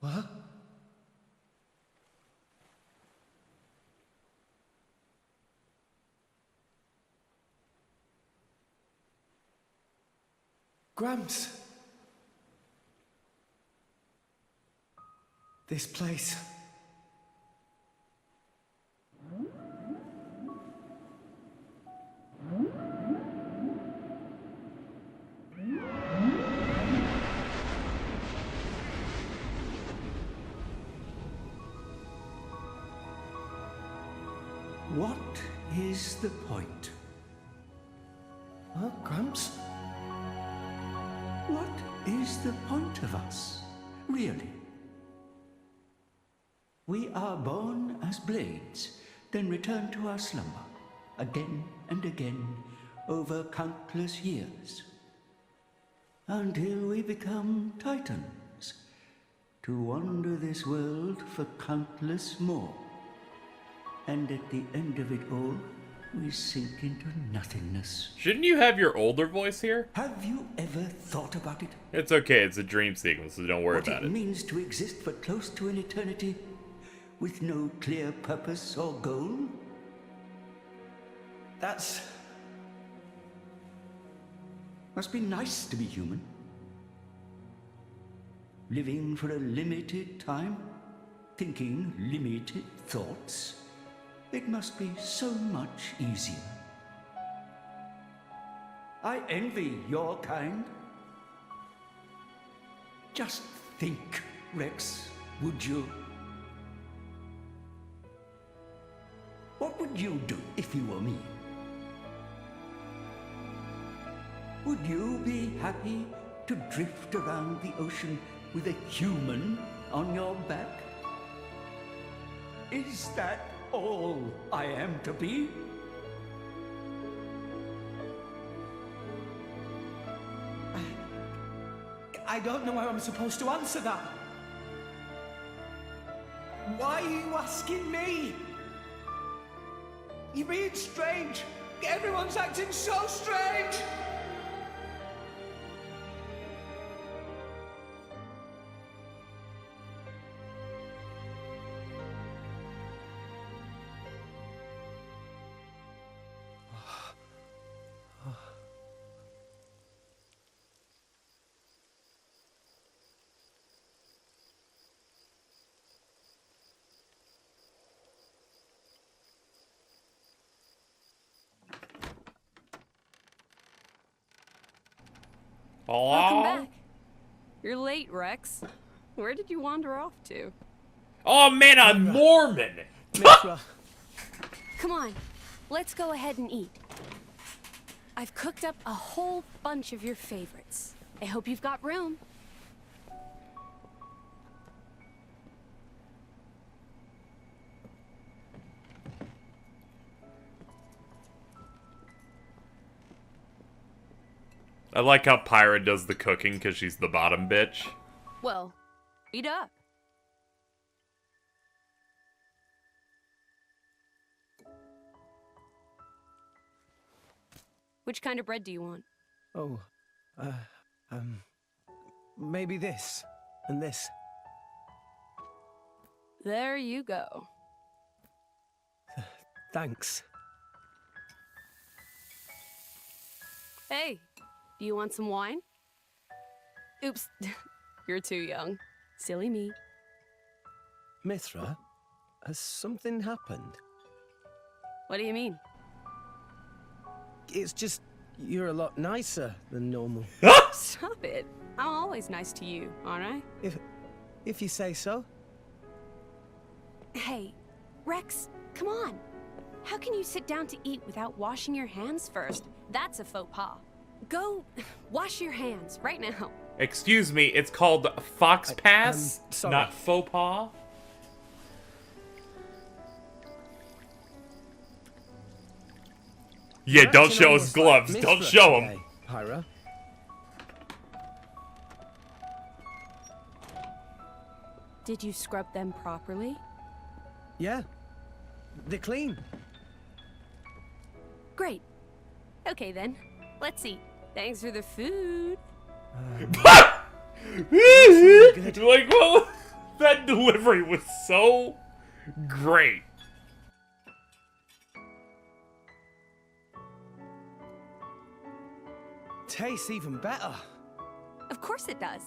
What? Gramps. This place. What is the point? Huh, Gramps? What is the point of us, really? We are born as blades, then return to our slumber, again and again, over countless years, until we become titans, to wander this world for countless more. And at the end of it all, we sink into nothingness. Shouldn't you have your older voice here? Have you ever thought about it? It's okay, it's a dream sequence, so don't worry What about it it. means to exist for close to an eternity, with no clear purpose or goal? That's... Must be nice to be human. Living for a limited time, thinking limited thoughts. It must be so much easier. I envy your kind. Just think, Rex, would you? What would you do if you were me? Would you be happy to drift around the ocean with a human on your back? Is that all I am to be? I don't know how I'm supposed to answer that. Why are you asking me? You're being strange. Everyone's acting so strange. Welcome back. You're late, Rex. Where did you wander off to? Oh man, a Mormon! Mithra, Come on, let's go ahead and eat. I've cooked up a whole bunch of your favorites. I hope you've got room. I like how Pyra does the cooking because she's the bottom bitch. Well, eat up. Which kind of bread do you want? oh, maybe this and this. There you go. Thanks. Hey, do you want some wine? Oops, you're too young. Silly me. Mithra, has something happened? What do you mean? It's just, you're a lot nicer than normal. Stop it. I'm always nice to you, aren't I? If you say so. Hey, Rex, come on. How can you sit down to eat without washing your hands first? That's a faux pas. Go wash your hands right now. Excuse me, it's called Fox Pass, sorry. not faux pas. Yeah, don't Acting show his almost gloves. like Don't Mithra show him. today, Pyra. Did you scrub them properly? Yeah, they're clean. Great. Okay then, let's eat. Thanks for the food. Like, what? That delivery was so great. Tastes even better. Of course it does.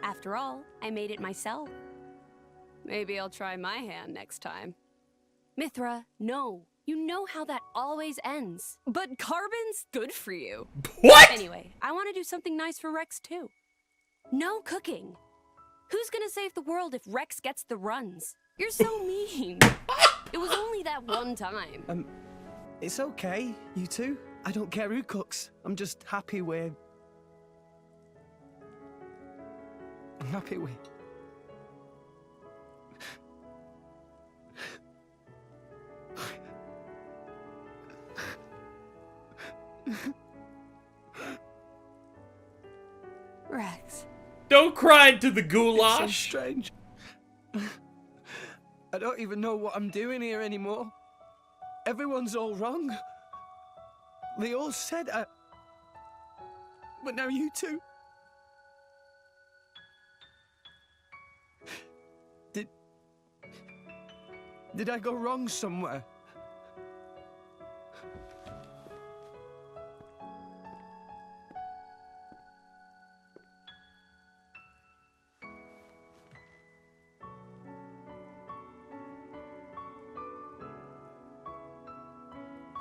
After all, I made it myself. Maybe I'll try my hand next time. Mithra, no. You know how that always ends. But carbon's good for you. What? Anyway, I want to do something nice for Rex too. No cooking. Who's gonna save the world if Rex gets the runs? You're so mean. It was only that one time. It's okay, you two. I don't care who cooks. I'm just happy we're... I'm happy we... Rex. Don't cry into the It's so goulash. strange. I don't even know what I'm doing here anymore. Everyone's all wrong. They all said but now you two... Did I go wrong somewhere?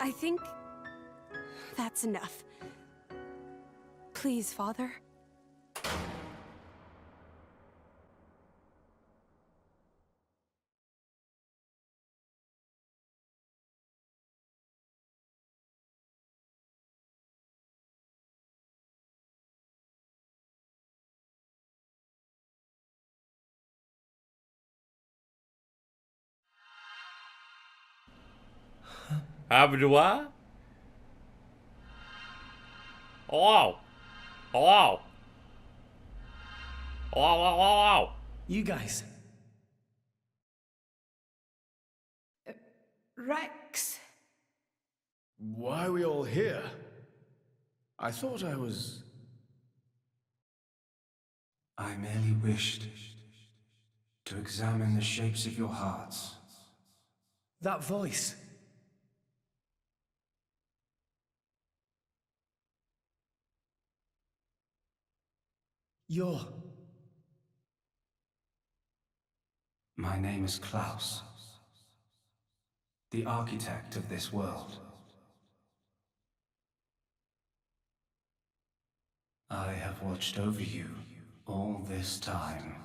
I think that's enough. Please, Father. Abdullah? Hello? Hello? Hello, hello, hello? You guys. Rex. Why are we all here? I thought I was... I merely wished to examine the shapes of your hearts. That voice. You're... My name is Klaus, the architect of this world. I have watched over you all this time.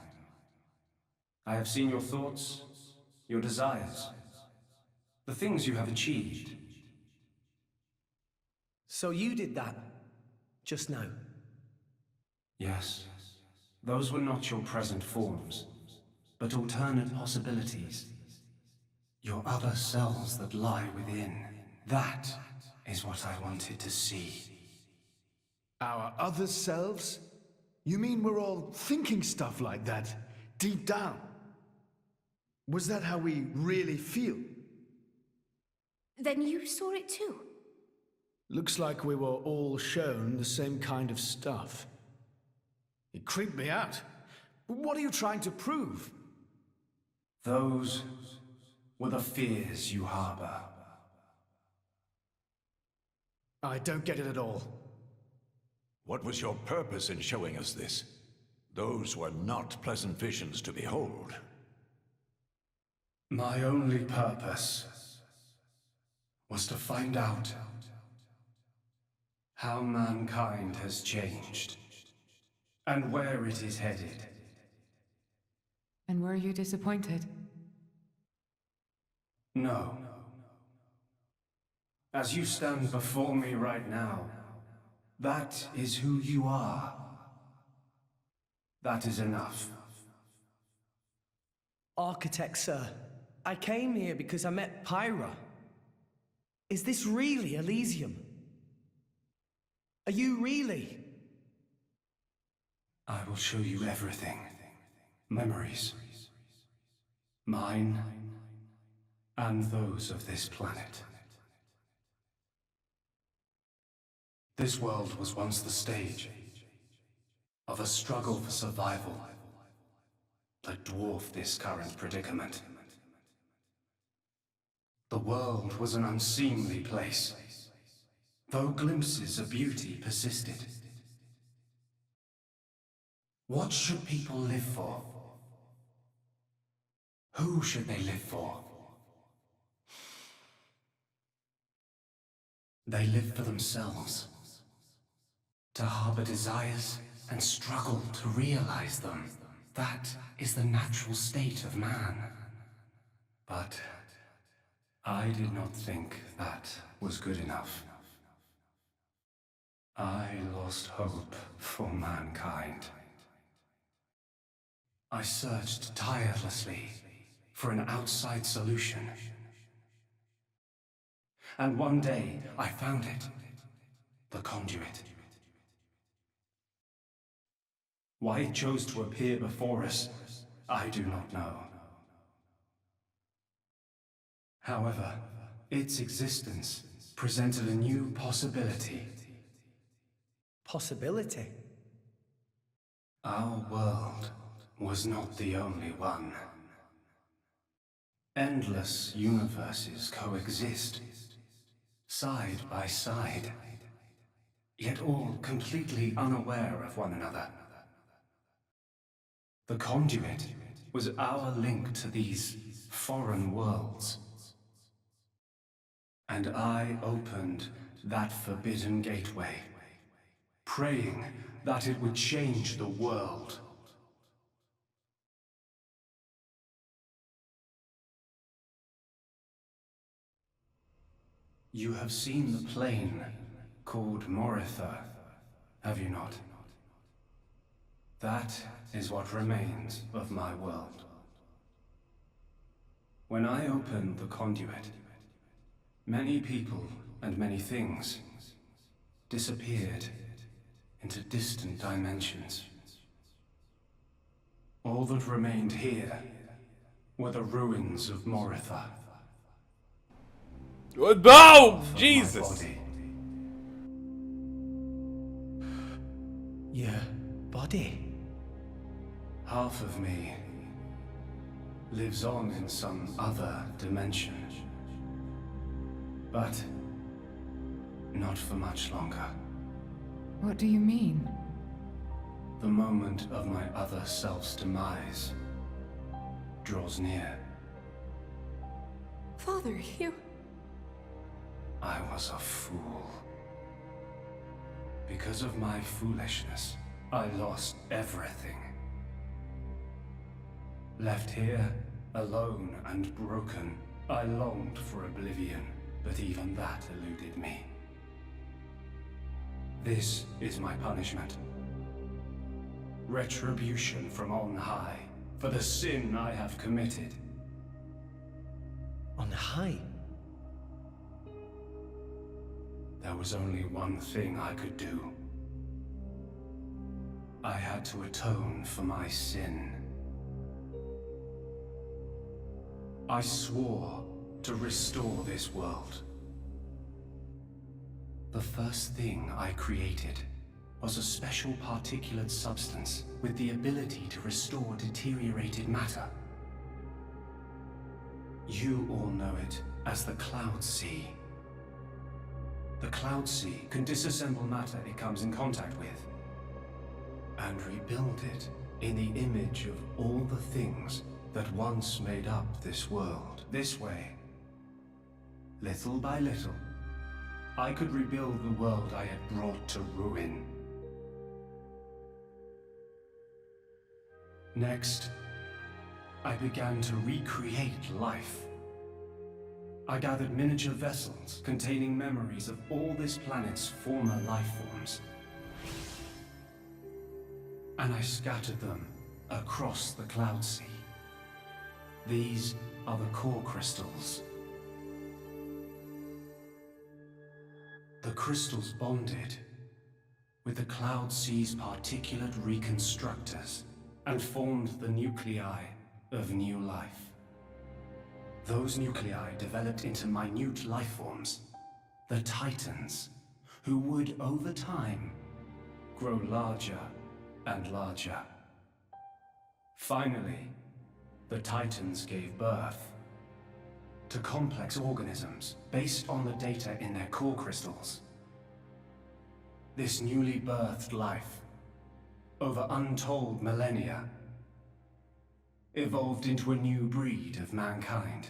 I have seen your thoughts, your desires, the things you have achieved. So you did that, just now. Yes, those were not your present forms, but alternate possibilities. Your other selves that lie within. That is what I wanted to see. Our other selves? You mean we're all thinking stuff like that, deep down? Was that how we really feel? Then you saw it too. Looks like we were all shown the same kind of stuff. It creeped me out. But what are you trying to prove? Those were the fears you harbor. I don't get it at all. What was your purpose in showing us this? Those were not pleasant visions to behold. My only purpose was to find out how mankind has changed and where it is headed. And were you disappointed? No. As you stand before me right now, that is who you are. That is enough. Architect, sir. I came here because I met Pyra. Is this really Elysium? Are you really? I will show you everything. Memories. Mine and those of this planet. This world was once the stage of a struggle for survival. that dwarf this current predicament. The world was an unseemly place, though glimpses of beauty persisted. What should people live for? Who should they live for? They live for themselves, to harbor desires and struggle to realize them. That is the natural state of man. But I did not think that was good enough. I lost hope for mankind. I searched tirelessly for an outside solution. And one day, I found it. The conduit. Why it chose to appear before us, I do not know. However, its existence presented a new possibility. Possibility? Our world was not the only one. Endless universes coexist, side by side, yet all completely unaware of one another. The conduit was our link to these foreign worlds. And I opened that forbidden gateway, praying that it would change the world. You have seen the plane called Moritha, have you not? That is what remains of my world. When I opened the conduit, many people and many things disappeared into distant dimensions. All that remained here were the ruins of Moritha. Oh, Jesus! Your body? Half of me lives on in some other dimension. But not for much longer. What do you mean? The moment of my other self's demise draws near. Father, you... I was a fool. Because of my foolishness, I lost everything. Left here, alone and broken, I longed for oblivion, but even that eluded me. This is my punishment. Retribution from on high, for the sin I have committed. On high? There was only one thing I could do. I had to atone for my sin. I swore to restore this world. The first thing I created was a special particulate substance with the ability to restore deteriorated matter. You all know it as the Cloud Sea. The Cloud Sea can disassemble matter it comes in contact with, and rebuild it in the image of all the things that once made up this world. This way, little by little, I could rebuild the world I had brought to ruin. Next, I began to recreate life. I gathered miniature vessels containing memories of all this planet's former life forms. And I scattered them across the Cloud Sea. These are the core crystals. The crystals bonded with the Cloud Sea's particulate reconstructors and formed the nuclei of new life. Those nuclei developed into minute life forms, the Titans, who would, over time, grow larger and larger. Finally, the Titans gave birth to complex organisms based on the data in their core crystals. This newly birthed life, over untold millennia, evolved into a new breed of mankind.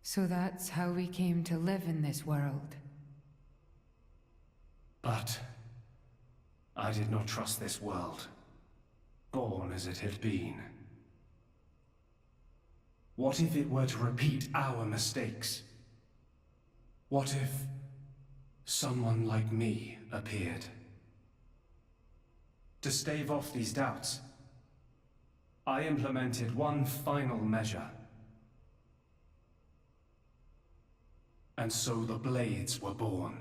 So that's how we came to live in this world. But I did not trust this world, born as it had been. What if it were to repeat our mistakes? What if someone like me appeared? To stave off these doubts, I implemented one final measure. And so the Blades were born.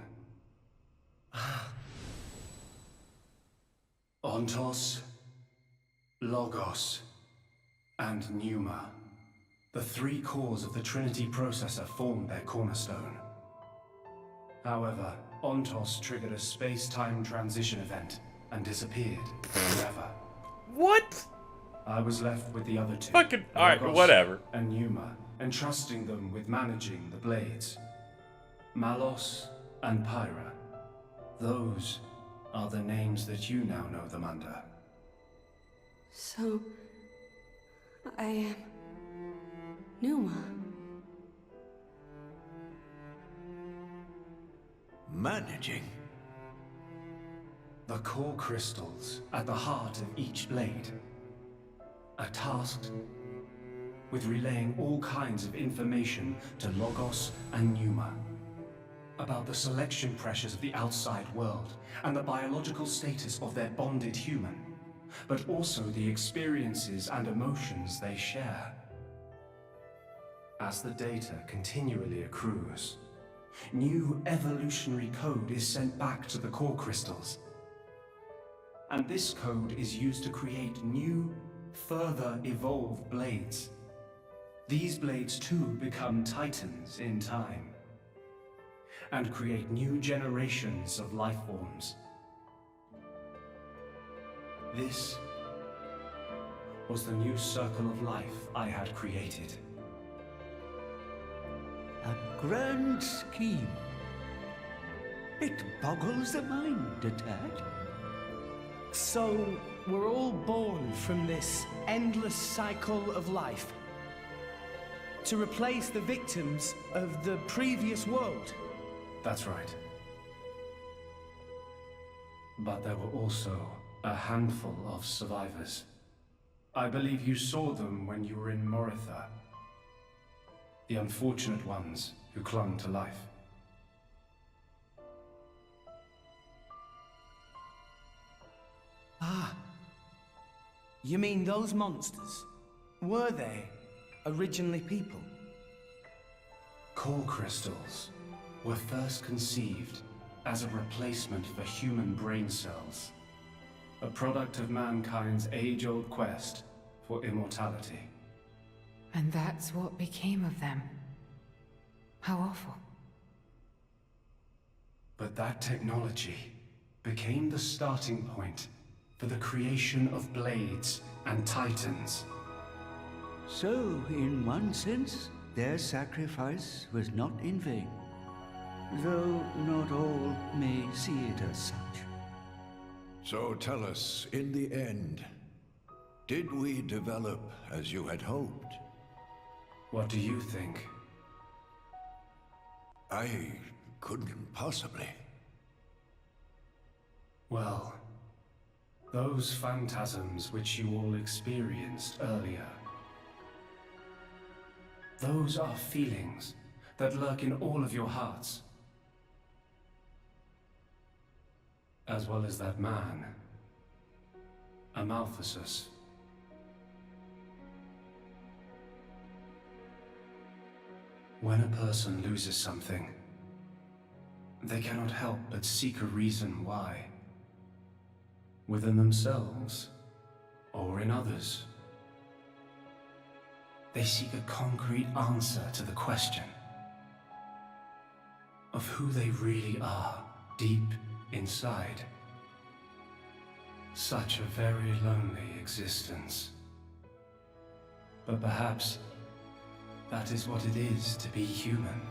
Ontos, Logos, and Pneuma. The three cores of the Trinity processor formed their cornerstone. However, Ontos triggered a space-time transition event and disappeared forever. What? I was left with the other two. Fucking alright, Logos whatever. And Pneuma, entrusting them with managing the Blades. Malos and Pyra. Those are the names that you now know them under. So, I am Pneuma. Managing? The core crystals at the heart of each blade are tasked with relaying all kinds of information to Logos and Pneuma about the selection pressures of the outside world and the biological status of their bonded human, but also the experiences and emotions they share. As the data continually accrues, new evolutionary code is sent back to the core crystals. And this code is used to create new, further evolved blades. These blades too become Titans in time, and create new generations of life forms. This was the new circle of life I had created. A grand scheme. It boggles the mind a tad. So, we're all born from this endless cycle of life to replace the victims of the previous world. That's right. But there were also a handful of survivors. I believe you saw them when you were in Moritha. The unfortunate ones who clung to life. Ah. You mean those monsters? Were they originally people? Core crystals were first conceived as a replacement for human brain cells, a product of mankind's age-old quest for immortality. And that's what became of them. How awful. But that technology became the starting point for the creation of blades and titans. So, in one sense, their sacrifice was not in vain, though not all may see it as such. So tell us, in the end, did we develop as you had hoped? What do you think? I couldn't possibly. Well, those phantasms which you all experienced earlier, those are feelings that lurk in all of your hearts. As well as that man, Amaltheus. When a person loses something, they cannot help but seek a reason why. Within themselves, or in others. They seek a concrete answer to the question of who they really are, deep inside. Such a very lonely existence. But perhaps that is what it is to be human.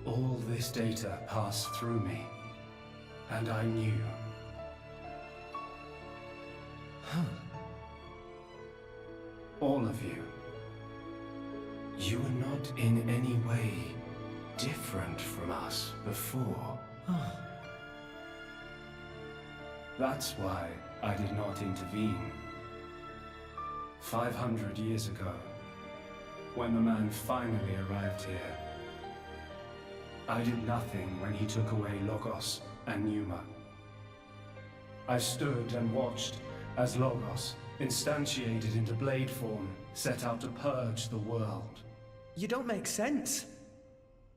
All this data passed through me, and I knew. All of you. You were not in any way different from us before. That's why I did not intervene. 500 years ago, when the man finally arrived here, I did nothing when he took away Logos and Pneuma. I stood and watched as Logos, instantiated into blade form, set out to purge the world. You don't make sense.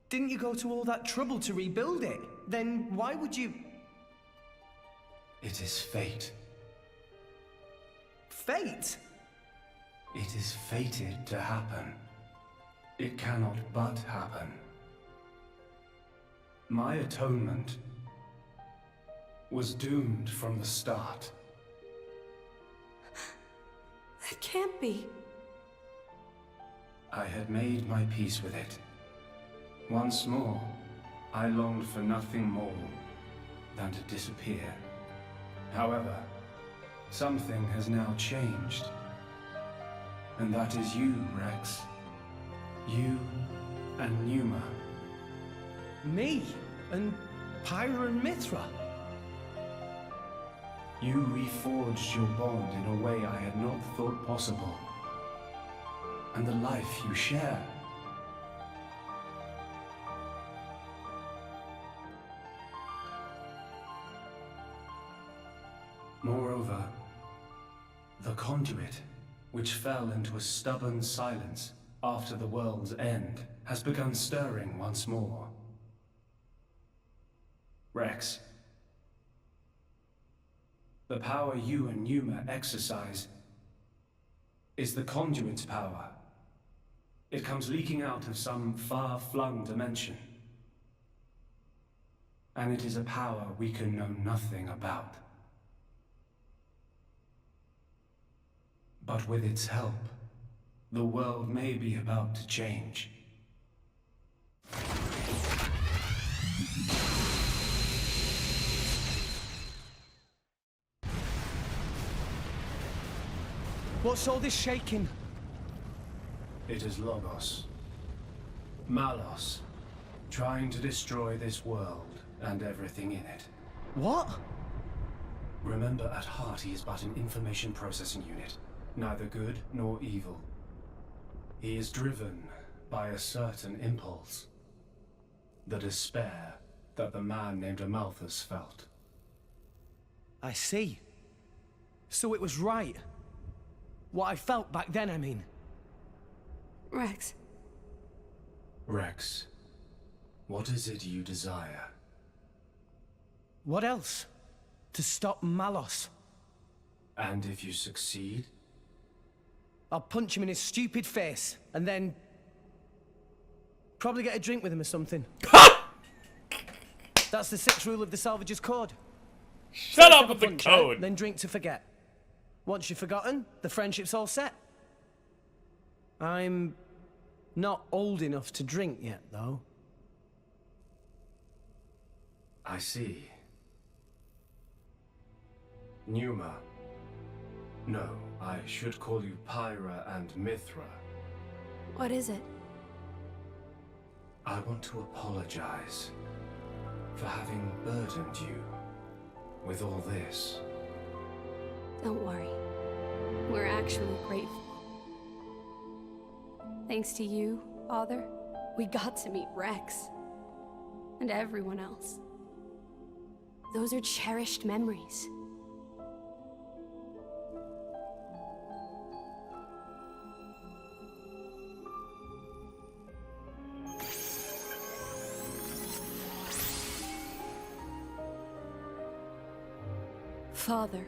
Didn't you go to all that trouble to rebuild it? Then why would you... It is fate. Fate? It is fated to happen. It cannot but happen. My atonement was doomed from the start. That can't be. I had made my peace with it. Once more, I longed for nothing more than to disappear. However, something has now changed. And that is you, Rex. You and Pneuma. Me? And Pyra and Mithra? You reforged your bond in a way I had not thought possible. And the life you share. Moreover, the conduit, which fell into a stubborn silence after the world's end, has begun stirring once more. Rex, the power you and Pneuma exercise is the conduit's power. It comes leaking out of some far-flung dimension. And it is a power we can know nothing about. But with its help, the world may be about to change. What's all this shaking? It is Logos. Malos, trying to destroy this world and everything in it. What? Remember, at heart he is but an information processing unit, neither good nor evil. He is driven by a certain impulse. The despair that the man named Amalthus felt. I see. So it was right. What I felt back then, I mean. Rex. Rex, what is it you desire? What else? To stop Malos. And if you succeed? I'll punch him in his stupid face, and then... probably get a drink with him or something. That's the 6th rule of the Salvager's Code. Shut First up have a with the puncher, code. Then drink to forget. Once you've forgotten, the friendship's all set. I'm not old enough to drink yet, though. I see. Pneuma. No, I should call you Pyra and Mithra. What is it? I want to apologize for having burdened you with all this. Don't worry. We're actually grateful. Thanks to you, Father, we got to meet Rex. And everyone else. Those are cherished memories. Father.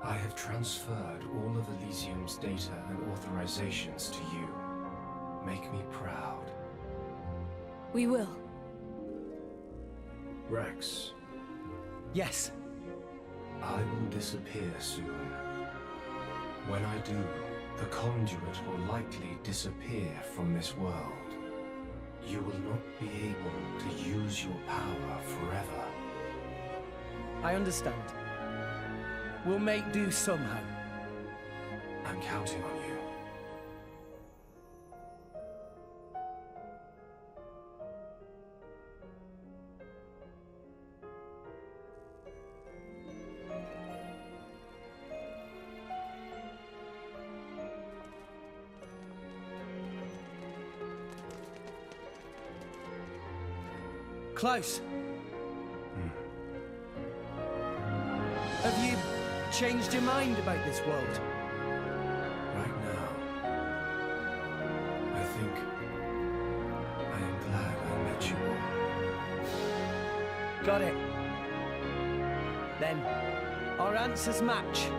I have transferred all of Elysium's data and authorizations to you. Make me proud. We will. Rex, Yes. I will disappear soon. When I do, the conduit will likely disappear from this world. You will not be able to use your power forever. I understand. We'll make do somehow. I'm counting on you. Close. Have you changed your mind about this world? Right now, I think I am glad I met you all. Got it. Then, our answers match.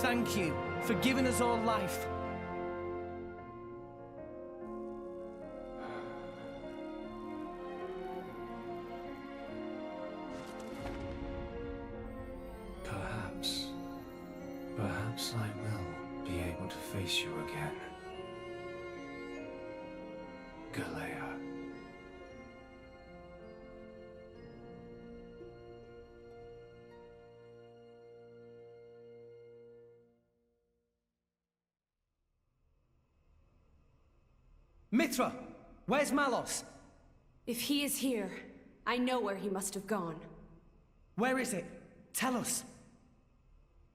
Thank you for giving us all life. Perhaps I will be able to face you again. Galea. Mithra, where's Malos? If he is here, I know where he must have gone. Where is it? Tell us.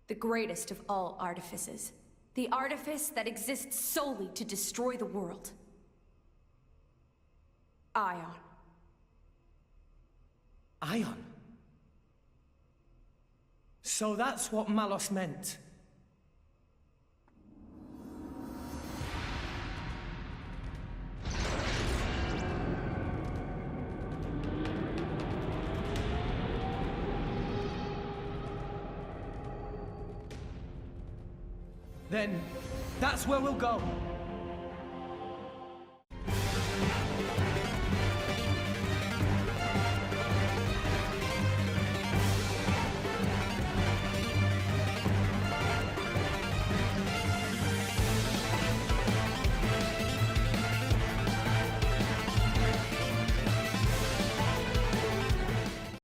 The greatest of all artifices. The artifice that exists solely to destroy the world. Ion. Ion? So that's what Malos meant. Then, that's where we'll go.